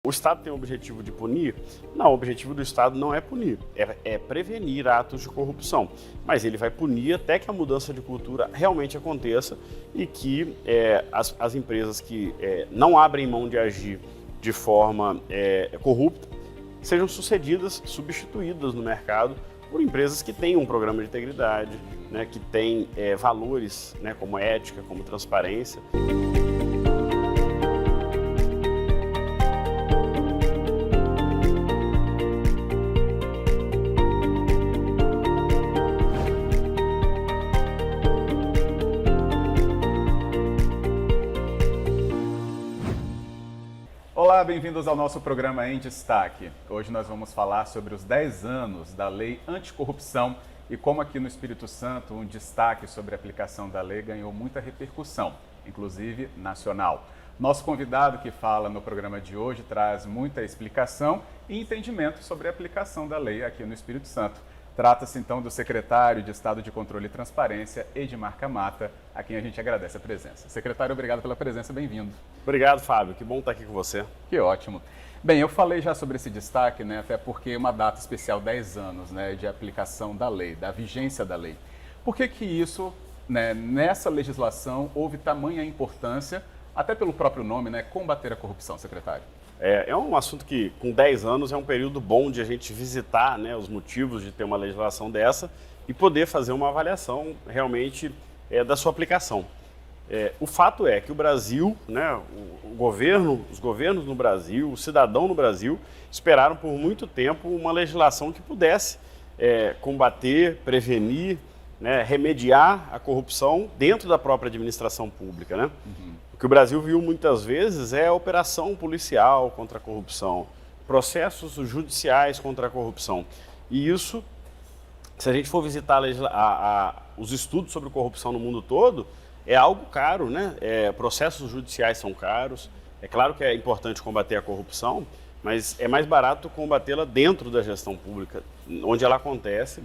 O Estado tem o objetivo de punir? Não, o objetivo do Estado não é punir, é prevenir atos de corrupção. Mas ele vai punir até que a mudança de cultura realmente aconteça e que as empresas que não abrem mão de agir de forma corrupta sejam substituídas no mercado por empresas que têm um programa de integridade, né, que têm valores, né, como ética, como transparência. Olá, bem-vindos ao nosso programa Em Destaque. Hoje nós vamos falar sobre os 10 anos da Lei Anticorrupção e como aqui no Espírito Santo um destaque sobre a aplicação da lei ganhou muita repercussão, inclusive nacional. Nosso convidado que fala no programa de hoje traz muita explicação e entendimento sobre a aplicação da lei aqui no Espírito Santo. Trata-se então do secretário de Estado de Controle e Transparência, Edmar Camata, a quem a gente agradece a presença. Secretário, obrigado pela presença, bem-vindo. Obrigado, Fábio, que bom estar aqui com você. Que ótimo. Bem, eu falei já sobre esse destaque, né, até porque é uma data especial, 10 anos, né, de aplicação da lei, da vigência da lei. Por que que isso, né, nessa legislação, houve tamanha importância, até pelo próprio nome, né, combater a corrupção, secretário? É um assunto que, com 10 anos, é um período bom de a gente visitar, né, os motivos de ter uma legislação dessa e poder fazer uma avaliação realmente da sua aplicação. O fato é que o Brasil, né, os governos no Brasil, o cidadão no Brasil, esperaram por muito tempo uma legislação que pudesse combater, prevenir, né, remediar a corrupção dentro da própria administração pública, né? O que o Brasil viu muitas vezes é a operação policial contra a corrupção, processos judiciais contra a corrupção. E isso, se a gente for visitar os estudos sobre corrupção no mundo todo, é algo caro, né? Processos judiciais são caros. É claro que é importante combater a corrupção, mas é mais barato combatê-la dentro da gestão pública, onde ela acontece.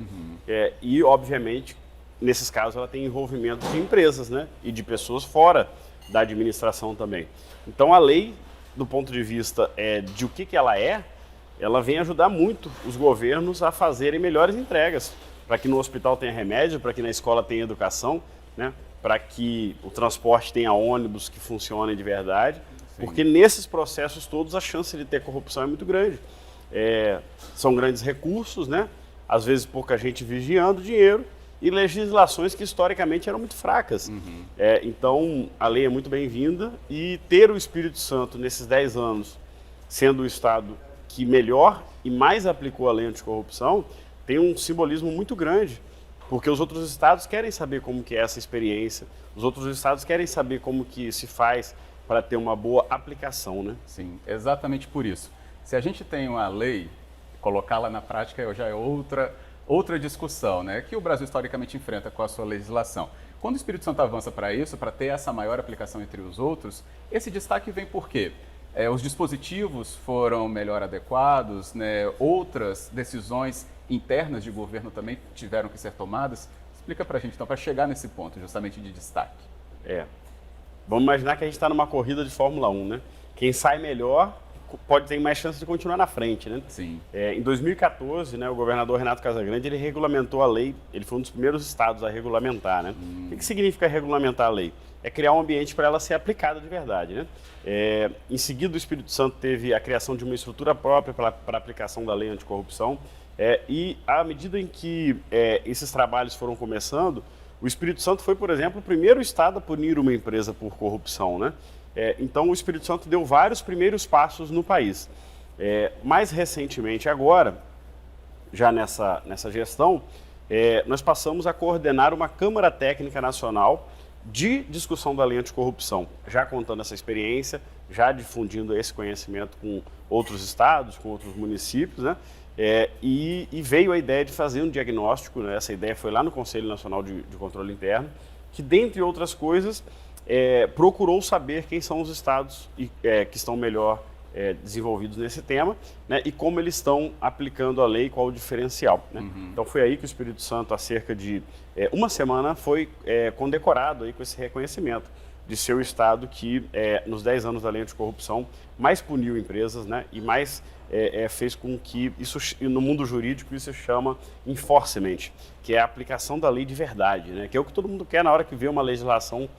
E, obviamente, nesses casos, ela tem envolvimento de empresas, né? E de pessoas fora da administração também. Então, a lei, do ponto de vista de o que ela vem ajudar muito os governos a fazerem melhores entregas, para que no hospital tenha remédio, para que na escola tenha educação, né? Para que o transporte tenha ônibus que funcionem de verdade. Sim. Porque nesses processos todos a chance de ter corrupção é muito grande. São grandes recursos, né? Às vezes pouca gente vigiando o dinheiro, e legislações que historicamente eram muito fracas. Então, a lei é muito bem-vinda e ter o Espírito Santo nesses 10 anos, sendo o Estado que melhor e mais aplicou a lei anticorrupção, tem um simbolismo muito grande, porque os outros estados querem saber como que é essa experiência, os outros estados querem saber como que se faz para ter uma boa aplicação, né? Sim, exatamente por isso. Se a gente tem uma lei, colocá-la na prática já é outra discussão, né, que o Brasil historicamente enfrenta com a sua legislação. Quando o Espírito Santo avança para isso, para ter essa maior aplicação entre os outros, esse destaque vem por quê? Os dispositivos foram melhor adequados, né, outras decisões internas de governo também tiveram que ser tomadas. Explica para a gente, então, para chegar nesse ponto justamente de destaque. Vamos imaginar que a gente está numa corrida de Fórmula 1, né? Quem sai melhor pode ter mais chance de continuar na frente, né? Sim. Em 2014, né, o governador Renato Casagrande, ele regulamentou a lei, ele foi um dos primeiros estados a regulamentar, né? O que significa regulamentar a lei? É criar um ambiente para ela ser aplicada de verdade, né? Em seguida, o Espírito Santo teve a criação de uma estrutura própria para a aplicação da lei anticorrupção, e à medida em que esses trabalhos foram começando, o Espírito Santo foi, por exemplo, o primeiro estado a punir uma empresa por corrupção, né? Então, o Espírito Santo deu vários primeiros passos no país. Mais recentemente, agora, já nessa gestão, nós passamos a coordenar uma Câmara Técnica Nacional de discussão da lei anticorrupção, já contando essa experiência, já difundindo esse conhecimento com outros estados, com outros municípios, né? E veio a ideia de fazer um diagnóstico, né? Essa ideia foi lá no Conselho Nacional de Controle Interno, que, dentre outras coisas, procurou saber quem são os estados que estão melhor desenvolvidos nesse tema, né, e como eles estão aplicando a lei, qual o diferencial, né? Então foi aí que o Espírito Santo, há cerca de uma semana, foi condecorado aí com esse reconhecimento. de ser o estado que, nos 10 anos da lei anticorrupção, mais puniu empresas, né, e mais fez com que, isso no mundo jurídico, isso se chama enforcement, que é a aplicação da lei de verdade, né, que é o que todo mundo quer na hora que vê uma legislação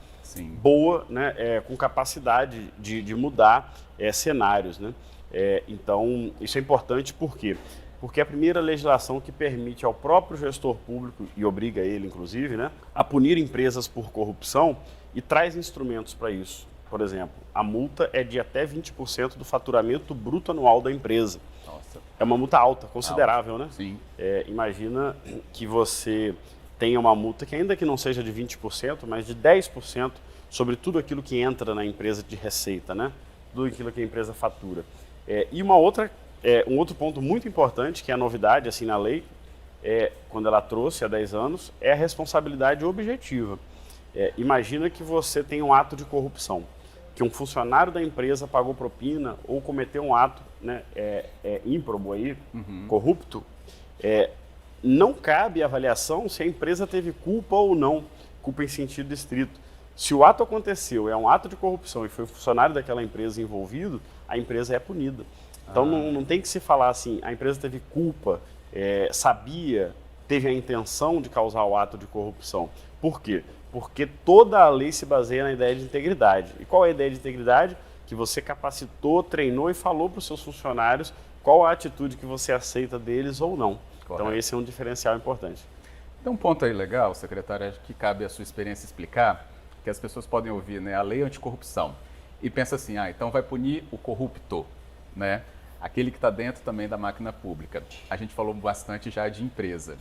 boa, né, com capacidade de mudar cenários. Né. Então, isso é importante por quê? Porque é a primeira legislação que permite ao próprio gestor público, e obriga ele, inclusive, né, a punir empresas por corrupção e traz instrumentos para isso. Por exemplo, a multa é de até 20% do faturamento bruto anual da empresa. Nossa. É uma multa alta, considerável, né? Sim. Imagina que você tenha uma multa que, ainda que não seja de 20%, mas de 10% sobre tudo aquilo que entra na empresa de receita, né? Tudo aquilo que a empresa fatura. E um outro ponto muito importante, que é a novidade assim, na lei, quando ela trouxe há 10 anos, é a responsabilidade objetiva. Imagina que você tem um ato de corrupção, que um funcionário da empresa pagou propina ou cometeu um ato, né, ímprobo, aí, corrupto, não cabe avaliação se a empresa teve culpa ou não, culpa em sentido estrito. Se o ato aconteceu, é um ato de corrupção e foi o funcionário daquela empresa envolvido, a empresa é punida. Então não tem que se falar assim, a empresa teve culpa, sabia, teve a intenção de causar o ato de corrupção. Por quê? Porque toda a lei se baseia na ideia de integridade. E qual é a ideia de integridade? Que você capacitou, treinou e falou para os seus funcionários qual a atitude que você aceita deles ou não. Correto. Então esse é um diferencial importante. Tem um ponto aí legal, secretário, que cabe à sua experiência explicar, que as pessoas podem ouvir, né, a lei anticorrupção, e pensa assim, então vai punir o corrupto, né? Aquele que está dentro também da máquina pública. A gente falou bastante já de empresa.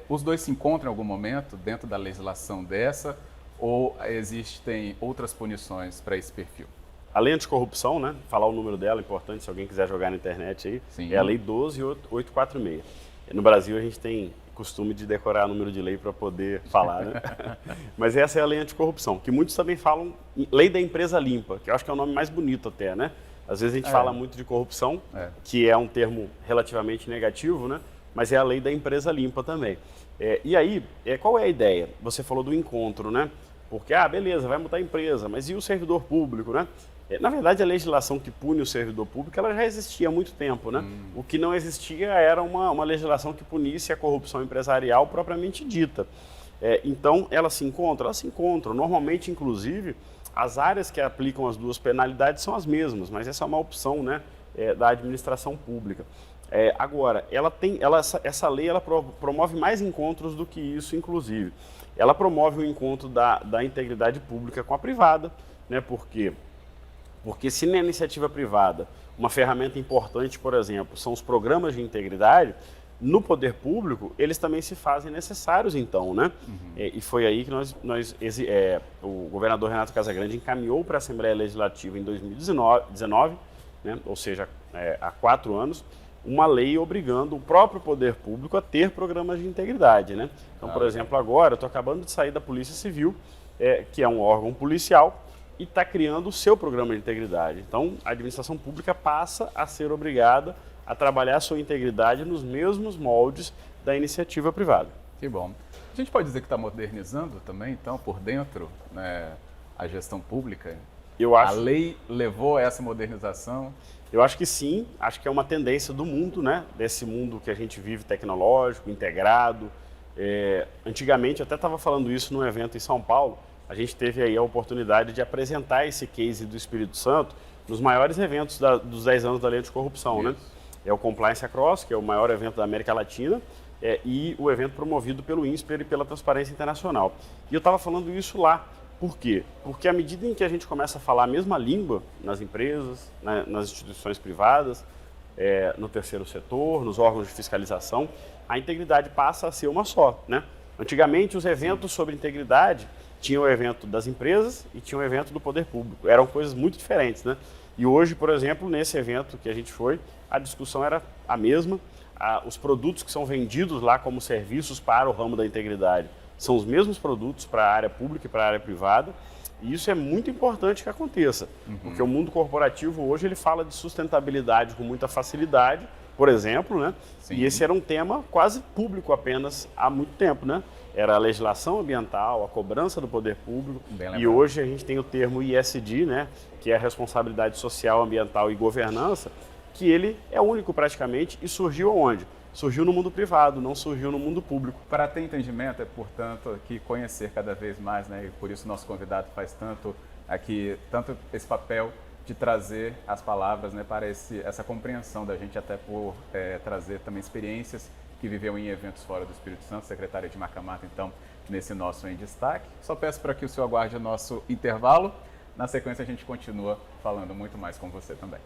Os dois se encontram em algum momento dentro da legislação dessa ou existem outras punições para esse perfil? A lei anticorrupção, né? Falar o número dela é importante se alguém quiser jogar na internet aí. Sim. É a lei 12.846. No Brasil a gente tem costume de decorar o número de lei para poder falar, né? Mas essa é a lei anticorrupção, que muitos também falam lei da empresa limpa, que eu acho que é o nome mais bonito até, né? Às vezes a gente fala muito de corrupção, que é um termo relativamente negativo, né? Mas é a lei da empresa limpa também. E aí, qual é a ideia? Você falou do encontro, né? Porque, beleza, vai multar a empresa, mas e o servidor público, né? Na verdade, a legislação que pune o servidor público, ela já existia há muito tempo, né? O que não existia era uma legislação que punisse a corrupção empresarial propriamente dita. Então, elas se encontram? Elas se encontram. Normalmente, inclusive, as áreas que aplicam as duas penalidades são as mesmas, mas essa é uma opção, né, da administração pública. Agora, essa lei ela promove mais encontros do que isso, inclusive. Ela promove o encontro da integridade pública com a privada, né? Por quê? Porque se na iniciativa privada, uma ferramenta importante, por exemplo, são os programas de integridade, no poder público, eles também se fazem necessários, então, né? E foi aí que o governador Renato Casagrande encaminhou para a Assembleia Legislativa em 2019, né? Ou seja, há 4 anos, uma lei obrigando o próprio poder público a ter programas de integridade, né? Então, por exemplo, agora eu estou acabando de sair da Polícia Civil, que é um órgão policial, e está criando o seu programa de integridade. Então, a administração pública passa a ser obrigada a trabalhar a sua integridade nos mesmos moldes da iniciativa privada. Que bom. A gente pode dizer que está modernizando também, então, por dentro, né, a gestão pública? A lei levou a essa modernização? Eu acho que sim, acho que é uma tendência do mundo, né? Desse mundo que a gente vive tecnológico, integrado. Antigamente, eu até estava falando isso num evento em São Paulo, a gente teve aí a oportunidade de apresentar esse case do Espírito Santo nos maiores eventos dos 10 anos da lei anticorrupção, né? É o Compliance Across, que é o maior evento da América Latina, e o evento promovido pelo INSPER e pela Transparência Internacional. E eu estava falando isso lá. Por quê? Porque à medida em que a gente começa a falar a mesma língua nas empresas, nas instituições privadas, no terceiro setor, nos órgãos de fiscalização, a integridade passa a ser uma só, né? Antigamente, os eventos sobre integridade tinham o evento das empresas e tinha o evento do poder público. Eram coisas muito diferentes, né? E hoje, por exemplo, nesse evento que a gente foi, a discussão era a mesma. Os produtos que são vendidos lá como serviços para o ramo da integridade são os mesmos produtos para a área pública e para a área privada. E isso é muito importante que aconteça, porque o mundo corporativo hoje ele fala de sustentabilidade com muita facilidade, por exemplo, né? Sim. E esse era um tema quase público apenas há muito tempo, né? Era a legislação ambiental, a cobrança do poder público, e hoje a gente tem o termo ISD, né? Que é a responsabilidade social, ambiental e governança, que ele é único praticamente e surgiu aonde? Surgiu no mundo privado, não surgiu no mundo público. Para ter entendimento é, portanto, aqui conhecer cada vez mais, né? E por isso nosso convidado faz tanto esse papel de trazer as palavras, né, para essa compreensão da gente, até por trazer também experiências que viveu em eventos fora do Espírito Santo, secretária Edmar Camata, então, nesse nosso Em Destaque. Só peço para que o senhor aguarde o nosso intervalo. Na sequência, a gente continua falando muito mais com você também.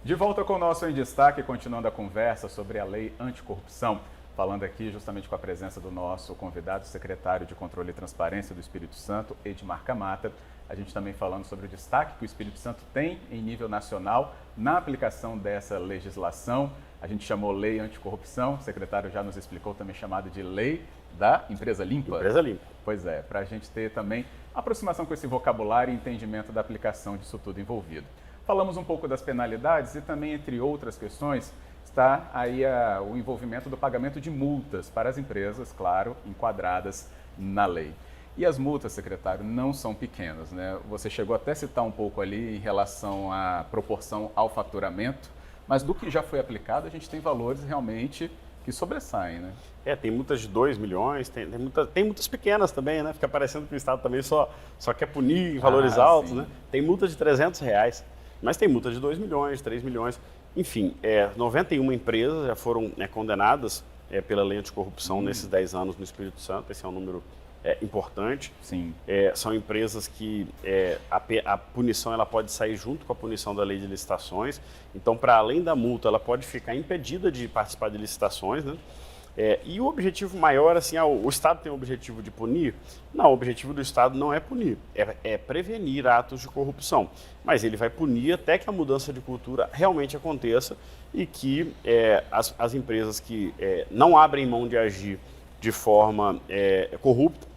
De volta com o nosso Em Destaque, continuando a conversa sobre a Lei Anticorrupção. Falando aqui justamente com a presença do nosso convidado, secretário de Controle e Transparência do Espírito Santo, Edmar Camata. A gente também falando sobre o destaque que o Espírito Santo tem em nível nacional na aplicação dessa legislação. A gente chamou Lei Anticorrupção, o secretário já nos explicou também chamada de Lei da Empresa Limpa. Empresa Limpa. Pois é, para a gente ter também aproximação com esse vocabulário e entendimento da aplicação disso tudo envolvido. Falamos um pouco das penalidades e também, entre outras questões, está aí o envolvimento do pagamento de multas para as empresas, claro, enquadradas na lei. E as multas, secretário, não são pequenas, né? Você chegou até a citar um pouco ali em relação à proporção ao faturamento, mas do que já foi aplicado, a gente tem valores realmente que sobressaem, né? Tem multas de 2 milhões, tem multas pequenas também, né? Fica parecendo que o Estado também só quer punir em valores altos, sim. né? Tem multa de R$300, mas tem multa de 2 milhões, 3 milhões. Enfim, 91 empresas já foram condenadas pela lei anticorrupção nesses 10 anos no Espírito Santo. Esse é um número importante. Sim. São empresas que a punição ela pode sair junto com a punição da lei de licitações. Então, para além da multa, ela pode ficar impedida de participar de licitações, né? E o objetivo maior, assim, o Estado tem o objetivo de punir? Não, o objetivo do Estado não é punir, é prevenir atos de corrupção. Mas ele vai punir até que a mudança de cultura realmente aconteça e que as empresas que não abrem mão de agir de forma corrupta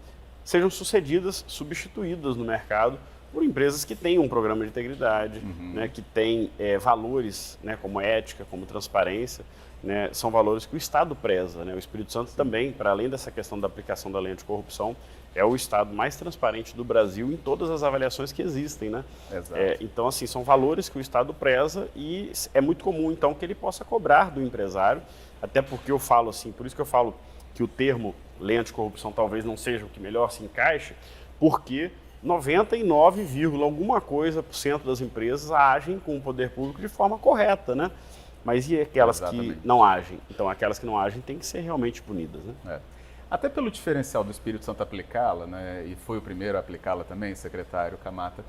sejam substituídas no mercado por empresas que têm um programa de integridade, né, que têm valores, né, como ética, como transparência. Né, são valores que o Estado preza, né? O Espírito Santo também, para além dessa questão da aplicação da lei anticorrupção, é o Estado mais transparente do Brasil em todas as avaliações que existem, né? Exato. Então, assim, são valores que o Estado preza e é muito comum, então, que ele possa cobrar do empresário, até porque eu falo assim, por isso que eu falo que o termo lei anticorrupção talvez não seja o que melhor se encaixe, porque 99, alguma coisa por cento das empresas agem com o poder público de forma correta, né? Mas e aquelas que não agem? Então, aquelas que não agem têm que ser realmente punidas, né? Até pelo diferencial do Espírito Santo aplicá-la, né, e foi o primeiro a aplicá-la também, secretário Camata,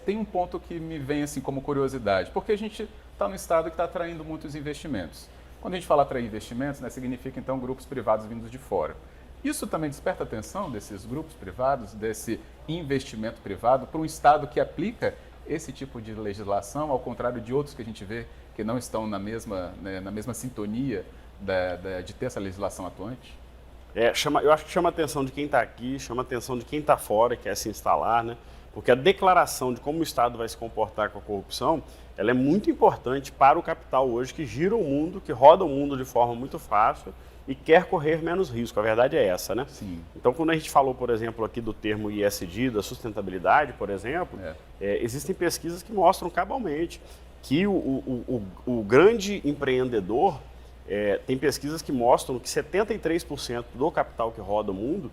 tem um ponto que me vem assim como curiosidade, porque a gente está no estado que está atraindo muitos investimentos. Quando a gente fala atrair investimentos, né, significa então grupos privados vindos de fora. Isso também desperta a atenção desses grupos privados, desse investimento privado, para um estado que aplica esse tipo de legislação, ao contrário de outros que a gente vê que não estão na mesma sintonia de ter essa legislação atuante? Eu acho que chama a atenção de quem está aqui, chama a atenção de quem está fora, quer se instalar, né? Porque a declaração de como o Estado vai se comportar com a corrupção, ela é muito importante para o capital hoje, que gira o mundo, que roda o mundo de forma muito fácil e quer correr menos risco. A verdade é essa, né? Sim. Então, quando a gente falou, por exemplo, aqui do termo ISD, da sustentabilidade, por exemplo, existem pesquisas que mostram cabalmente que o grande empreendedor, tem pesquisas que mostram que 73% do capital que roda o mundo,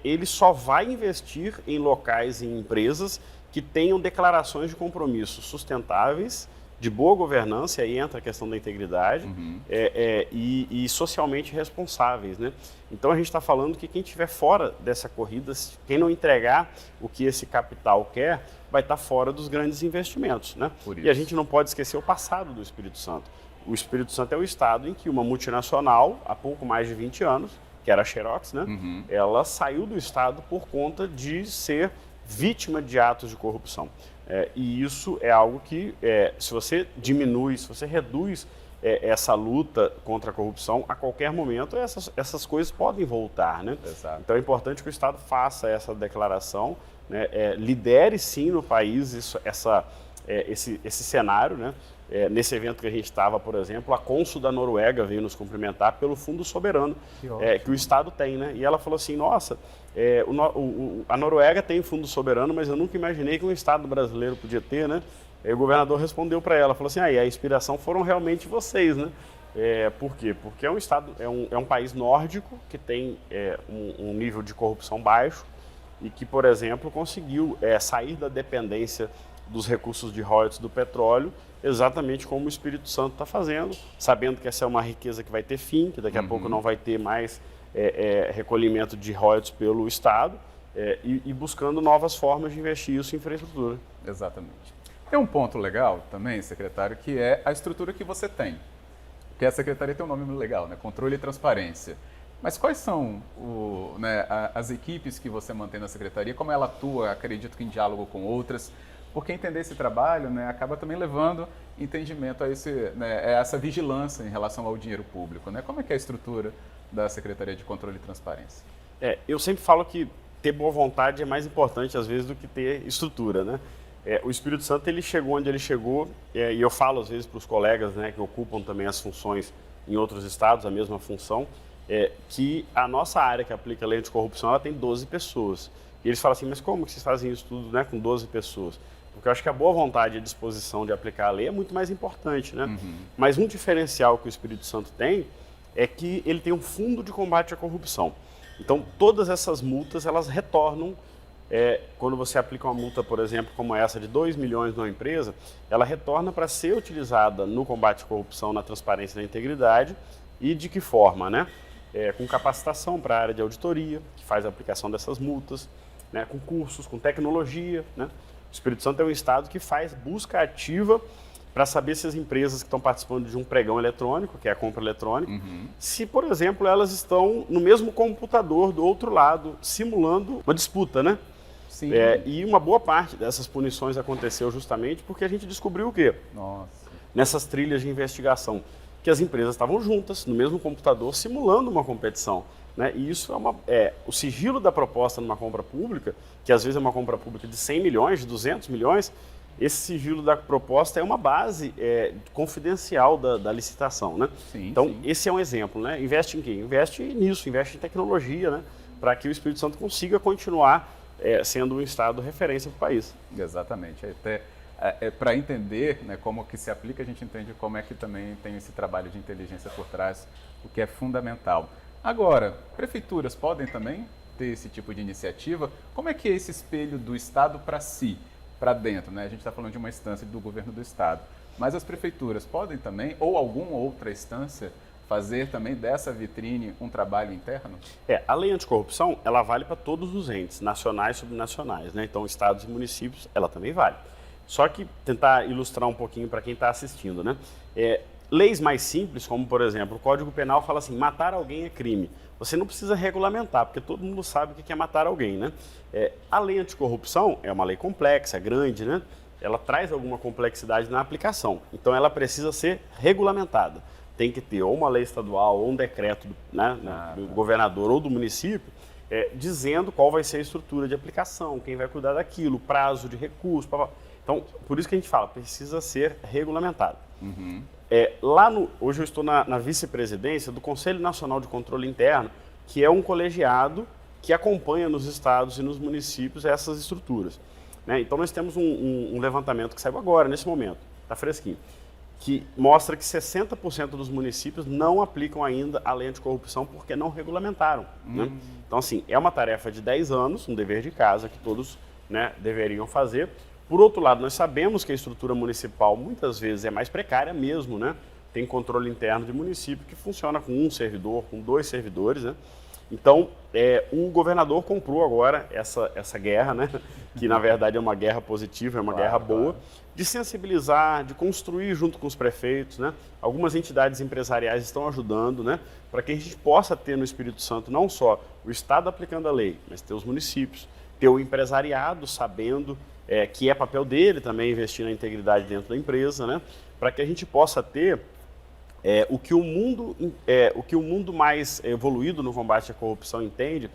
ele só vai investir em locais, em empresas que tenham declarações de compromissos sustentáveis, de boa governança, aí entra a questão da integridade, e socialmente responsáveis, né? Então a gente está falando que quem estiver fora dessa corrida, quem não entregar o que esse capital quer, vai estar fora dos grandes investimentos, né? E a gente não pode esquecer o passado do Espírito Santo. O Espírito Santo é o estado em que uma multinacional, há pouco mais de 20 anos, que era a Xerox, né? Ela saiu do estado por conta de ser vítima de atos de corrupção. E isso é algo que, se você diminui, se você reduz essa luta contra a corrupção, a qualquer momento essas coisas podem voltar, né? Exato. Então é importante que o Estado faça essa declaração, né? Lidere sim no país esse cenário, né? Nesse evento que a gente estava, por exemplo, a cônsul da Noruega veio nos cumprimentar pelo fundo soberano que o Estado tem, né? E ela falou assim, nossa, a Noruega tem fundo soberano, mas eu nunca imaginei que um Estado brasileiro podia ter, né? E o governador respondeu para ela, falou assim, a inspiração foram realmente vocês, né? Por quê? Porque é um Estado, é um país nórdico que tem um nível de corrupção baixo e que, por exemplo, conseguiu sair da dependência dos recursos de royalties do petróleo, exatamente como o Espírito Santo está fazendo, sabendo que essa é uma riqueza que vai ter fim, que daqui a pouco não vai ter mais recolhimento de royalties pelo Estado, e buscando novas formas de investir isso em infraestrutura. Exatamente. Tem um ponto legal também, secretário, que é a estrutura que você tem. Porque a secretaria tem um nome muito legal, né? Controle e Transparência. Mas quais são as equipes que você mantém na secretaria? Como ela atua, acredito que em diálogo com outras? Porque entender esse trabalho, né, acaba também levando entendimento a essa vigilância em relação ao dinheiro público, né? Como é que é a estrutura da Secretaria de Controle e Transparência? Eu sempre falo que ter boa vontade é mais importante, às vezes, do que ter estrutura, né? O Espírito Santo, ele chegou onde ele chegou, e eu falo, às vezes, para os colegas, né, que ocupam também as funções em outros estados, a mesma função, que a nossa área que aplica a lei anticorrupção, ela tem 12 pessoas. E eles falam assim, mas como que vocês fazem isso tudo, né, com 12 pessoas? Porque eu acho que a boa vontade e a disposição de aplicar a lei é muito mais importante, né? Mas um diferencial que o Espírito Santo tem é que ele tem um fundo de combate à corrupção. Então, todas essas multas, elas retornam. Quando você aplica uma multa, por exemplo, como essa de 2 milhões numa empresa, ela retorna para ser utilizada no combate à corrupção, na transparência e na integridade. E de que forma, né? Com capacitação para a área de auditoria, que faz a aplicação dessas multas, né? Com cursos, com tecnologia, né? O Espírito Santo é um estado que faz busca ativa para saber se as empresas que estão participando de um pregão eletrônico, que é a compra eletrônica, se, por exemplo, elas estão no mesmo computador do outro lado, simulando uma disputa, né? Sim. E uma boa parte dessas punições aconteceu justamente porque a gente descobriu o quê? Nossa. Nessas trilhas de investigação, que as empresas estavam juntas, no mesmo computador, simulando uma competição. Né? E isso o sigilo da proposta numa compra pública, que às vezes é uma compra pública de 100 milhões, de 200 milhões, esse sigilo da proposta é uma base confidencial da licitação. Né? Sim, então, sim. Esse é um exemplo. Né? Investe em quê? Investe nisso, investe em tecnologia, né? Para que o Espírito Santo consiga continuar sendo um estado referência para o país. Exatamente. Até para entender, né, como que se aplica, a gente entende como é que também tem esse trabalho de inteligência por trás, o que é fundamental. Agora, prefeituras podem também ter esse tipo de iniciativa? Como é que é esse espelho do Estado para si, para dentro? Né? A gente está falando de uma instância do governo do Estado, mas as prefeituras podem também, ou alguma outra instância, fazer também dessa vitrine um trabalho interno? A lei anticorrupção, ela vale para todos os entes, nacionais e subnacionais, né? Então, estados e municípios, ela também vale. Só que tentar ilustrar um pouquinho para quem está assistindo, né? Leis mais simples, como, por exemplo, o Código Penal fala assim, matar alguém é crime. Você não precisa regulamentar, porque todo mundo sabe o que é matar alguém, né? A lei anticorrupção é uma lei complexa, grande, né? Ela traz alguma complexidade na aplicação. Então, ela precisa ser regulamentada. Tem que ter ou uma lei estadual ou um decreto do governador ou do município dizendo qual vai ser a estrutura de aplicação, quem vai cuidar daquilo, prazo de recurso. Então, por isso que a gente fala, precisa ser regulamentado. Hoje eu estou na vice-presidência do Conselho Nacional de Controle Interno, que é um colegiado que acompanha nos estados e nos municípios essas estruturas. Né? Então, nós temos um levantamento que saiu agora, nesse momento, está fresquinho, que mostra que 60% dos municípios não aplicam ainda a lei anticorrupção porque não regulamentaram. Né? Então, assim, é uma tarefa de 10 anos, um dever de casa que todos, né, deveriam fazer. Por outro lado, nós sabemos que a estrutura municipal muitas vezes é mais precária mesmo, né? Tem controle interno de município que funciona com um servidor, com 2 servidores, né? Então, o governador comprou agora essa guerra, né? Que na verdade é uma guerra positiva, é uma guerra boa, de sensibilizar, de construir junto com os prefeitos, né? Algumas entidades empresariais estão ajudando, né? Para que a gente possa ter no Espírito Santo não só o Estado aplicando a lei, mas ter os municípios, ter o empresariado sabendo que é papel dele também investir na integridade dentro da empresa, né? Para que a gente possa ter O que o mundo mais evoluído no combate à corrupção entende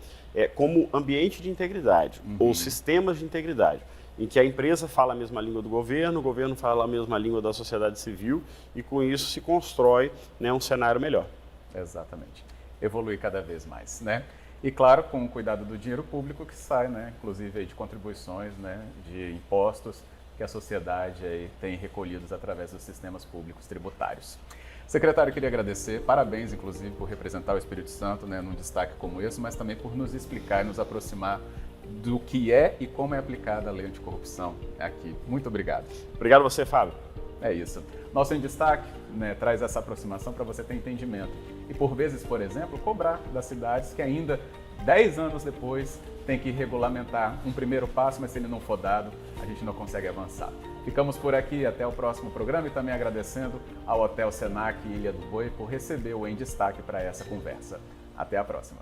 como ambiente de integridade, ou sistemas de integridade, em que a empresa fala a mesma língua do governo, o governo fala a mesma língua da sociedade civil, e com isso se constrói, né, um cenário melhor. Exatamente. Evoluir cada vez mais, né? E claro, com o cuidado do dinheiro público que sai, né, inclusive aí de contribuições, né, de impostos que a sociedade aí tem recolhidos através dos sistemas públicos tributários. Secretário, queria agradecer, parabéns inclusive por representar o Espírito Santo, né, num destaque como esse, mas também por nos explicar e nos aproximar do que é e como é aplicada a lei anticorrupção aqui. Muito obrigado. Obrigado a você, Fábio. É isso. Nosso Em Destaque, né, traz essa aproximação para você ter entendimento. E por vezes, por exemplo, cobrar das cidades que ainda 10 anos depois tem que regulamentar um primeiro passo, mas se ele não for dado, a gente não consegue avançar. Ficamos por aqui, até o próximo programa, e também agradecendo ao Hotel Senac Ilha do Boi por receber o Em Destaque para essa conversa. Até a próxima.